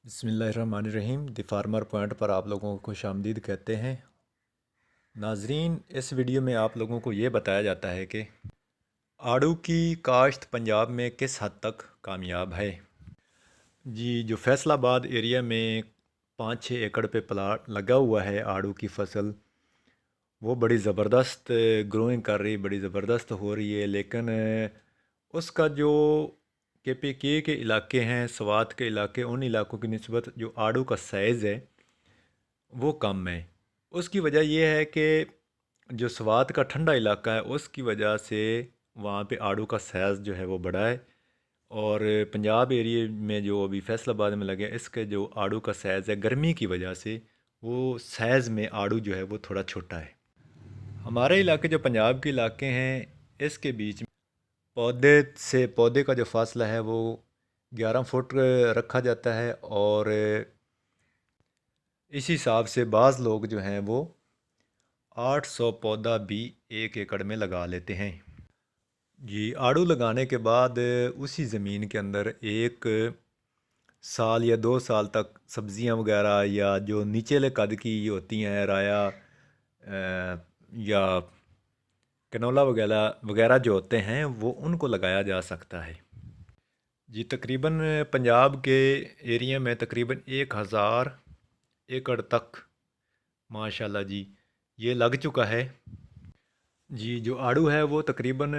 बिस्मिल्लाहिर्रहमानिर्रहीम the farmer point पर आप लोगों को खुशामदीद कहते हैं। नाजरीन, इस वीडियो में आप लोगों को ये बताया जाता है कि आड़ू की काश्त पंजाब में किस हद तक कामयाब है। जी, जो फैसलाबाद एरिया में 5-6 एकड़ पे प्लाट लगा हुआ है आड़ू की फसल, वो बड़ी ज़बरदस्त ग्रोइंग कर रही, बड़ी ज़बरदस्त हो रही है। लेकिन उसका जो KPK के इलाके हैं, स्वात के इलाके, उन इलाकों की निस्बत जो आड़ू का साइज़ है वो कम है। उसकी वजह ये है कि जो स्वात का ठंडा इलाका है उसकी वजह से वहाँ पे आड़ू का साइज़ जो है वो बड़ा है। और पंजाब एरिए में जो अभी फैसलाबाद में लगे इसके जो आड़ू का साइज़ है, गर्मी की वजह से वो साइज़ में आड़ू जो है वो थोड़ा छोटा है। हमारे इलाके जो पंजाब के इलाके हैं इसके बीच में पौधे से पौधे का जो फासला है वो 11 फुट रखा जाता है। और इस हिसाब से बाज़ लोग जो हैं वो 800 पौधा भी 1 एकड़ में लगा लेते हैं। जी, आड़ू लगाने के बाद उसी ज़मीन के अंदर 1 साल या 2 साल तक सब्ज़ियां वगैरह या जो निचले कद की होती हैं, राया या कनोला वगैरह वगैरह जो होते हैं वो उनको लगाया जा सकता है। जी, तकरीबन पंजाब के एरिया में तकरीबन 1000 एकड़ तक माशाल्लाह जी ये लग चुका है। जी, जो आड़ू है वो तकरीबन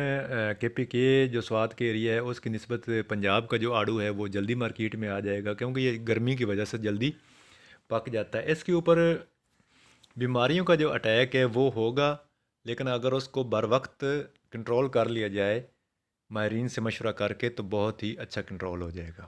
KPK जो स्वात के एरिया है उसकी निस्बत पंजाब का जो आड़ू है वो जल्दी मार्केट में आ जाएगा, क्योंकि ये गर्मी की वजह से जल्दी पक जाता है। इसके ऊपर बीमारियों का जो अटैक है वो होगा, लेकिन अगर उसको बर वक्त कंट्रोल कर लिया जाए माहिरीन से मशवरा करके तो बहुत ही अच्छा कंट्रोल हो जाएगा।